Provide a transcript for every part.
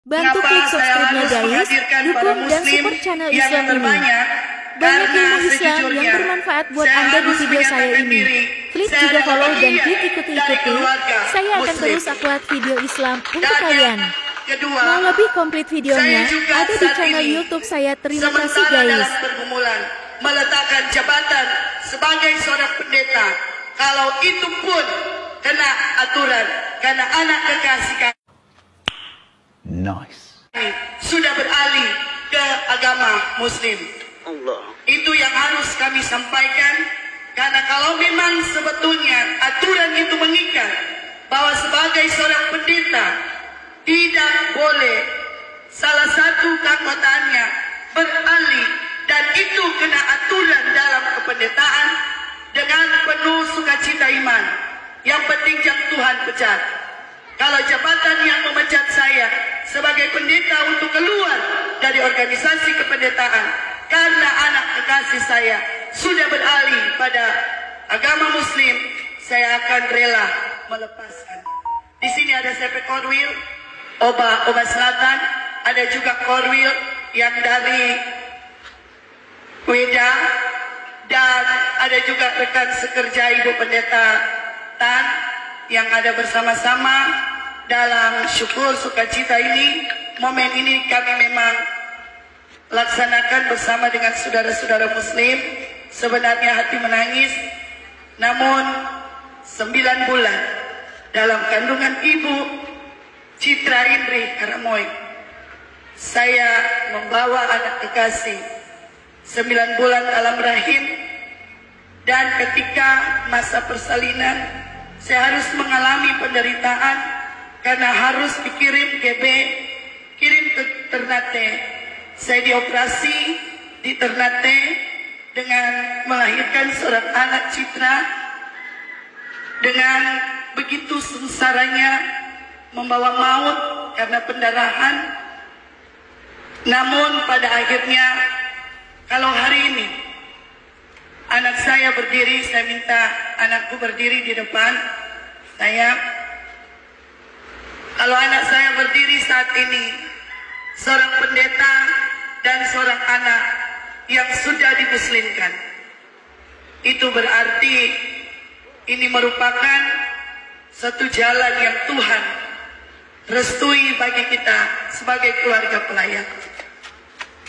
Bantu klik subscribe-nya guys, dukung dan support channel Islam ini. Banyak ilmu Islam yang bermanfaat buat Anda di video saya ini. Klik juga follow dan klik ikuti-ikuti. Saya akan terus upload video Islam untuk kalian. Mau lebih komplit videonya, ada di channel YouTube saya. Terima kasih guys. Meletakkan jabatan sebagai seorang pendeta, kalau itu pun kena aturan, karena anak kekasih kami sudah beralih ke agama Muslim. Itu yang harus kami sampaikan, karena kalau memang sebetulnya aturan itu mengikat bahwa sebagai seorang pendeta tidak boleh salah satu keanggotaannya beralih, dan itu kena aturan dalam kependetaan dengan penuh sukacita iman. Yang penting jangan Tuhan pecat. Kalau jabatan yang memecat saya sebagai pendeta untuk keluar dari organisasi kependetaan karena anak kekasih saya sudah beralih pada agama Muslim, saya akan rela melepaskan. Di sini ada CP Korwil, Oba Selatan, ada juga Korwil yang dari Weda, dan ada juga rekan sekerja Ibu Pendeta Tan yang ada bersama-sama dalam syukur sukacita ini. Momen ini kami memang laksanakan bersama dengan saudara-saudara Muslim. Sebenarnya hati menangis, namun 9 bulan dalam kandungan Ibu Citra Indri Karamoy, saya membawa anak kekasih 9 bulan dalam rahim, dan ketika masa persalinan saya harus mengalami penderitaan karena harus dikirim GB, kirim ke Ternate. Saya dioperasi di Ternate dengan melahirkan seorang anak Citra dengan begitu sengsaranya, membawa maut karena pendarahan. Namun pada akhirnya, kalau hari ini anak saya berdiri, saya minta anakku berdiri di depan saya. Kalau anak saya berdiri saat ini, seorang pendeta dan seorang anak yang sudah dimuslimkan, itu berarti ini merupakan satu jalan yang Tuhan restui bagi kita sebagai keluarga pelayan.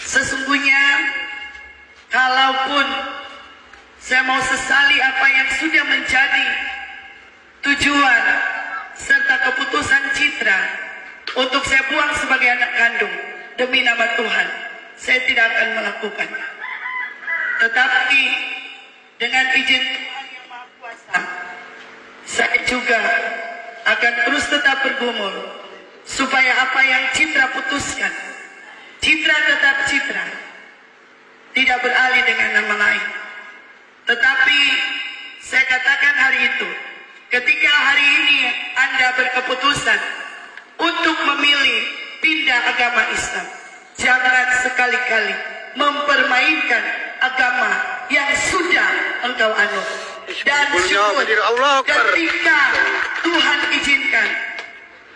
Sesungguhnya, kalaupun saya mau sesali apa yang sudah menjadi tujuan serta keputusan Citra untuk saya buang sebagai anak kandung demi nama Tuhan, saya tidak akan melakukannya. Tetapi dengan izin Tuhan yang Maha Kuasa, saya juga akan terus tetap bergumul supaya apa yang Citra putuskan, Citra tetap Citra, tidak beralih dengan nama lain. Tetapi saya katakan hari itu, ketika hari ini Anda berkeputusan untuk memilih pindah agama Islam, jangan sekali-kali mempermainkan agama yang sudah engkau anut. Dan syukur ketika Tuhan izinkan,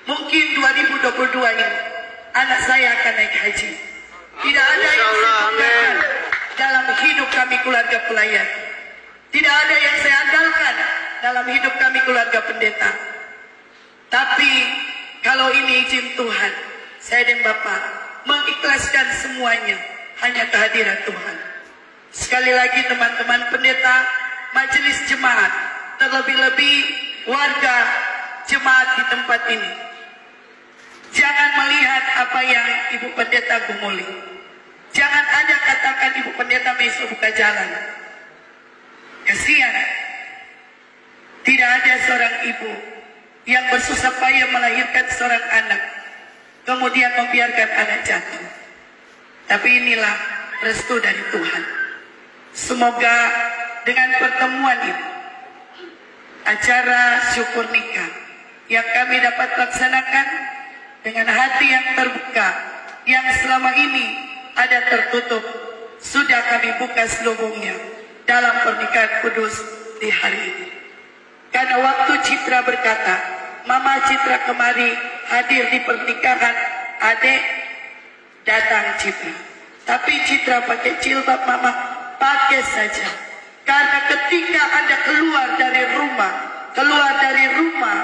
mungkin 2022 ini anak saya akan naik haji. Tidak ada yang saya tegakkan dalam hidup kami keluarga pelayan. Tidak ada yang saya andalkan dalam hidup kami keluarga pendeta. Tapi kalau ini izin Tuhan, saya dan Bapak mengikhlaskan semuanya hanya kehadiran Tuhan. Sekali lagi teman-teman pendeta, majelis jemaat, terlebih-lebih warga jemaat di tempat ini, jangan melihat apa yang Ibu Pendeta gumuli. Jangan ada katakan Ibu Pendeta besok buka jalan. Kasihan, tidak ada seorang ibu yang bersusah payah melahirkan seorang anak, kemudian membiarkan anak jatuh. Tapi inilah restu dari Tuhan. Semoga dengan pertemuan ini, acara syukur nikah yang kami dapat laksanakan dengan hati yang terbuka, yang selama ini ada tertutup, sudah kami buka selubungnya dalam pernikahan kudus di hari ini. Karena waktu Citra berkata, Mama Citra kemari hadir di pernikahan adek datang Citra. Tapi Citra pakai jilbab mama, pakai saja. Karena ketika Anda keluar dari rumah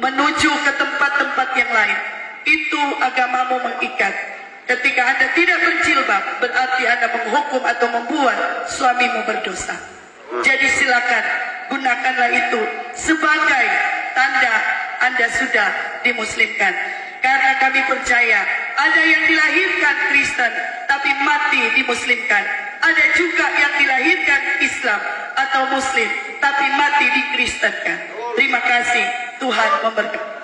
menuju ke tempat-tempat yang lain, itu agamamu mengikat. Ketika Anda tidak berjilbab, berarti Anda menghukum atau membuat suamimu berdosa. Jadi silakan gunakanlah itu sebagai tanda Anda sudah dimuslimkan. Karena kami percaya ada yang dilahirkan Kristen tapi mati dimuslimkan. Ada juga yang dilahirkan Islam atau Muslim tapi mati dikristenkan. Terima kasih, Tuhan memberkati.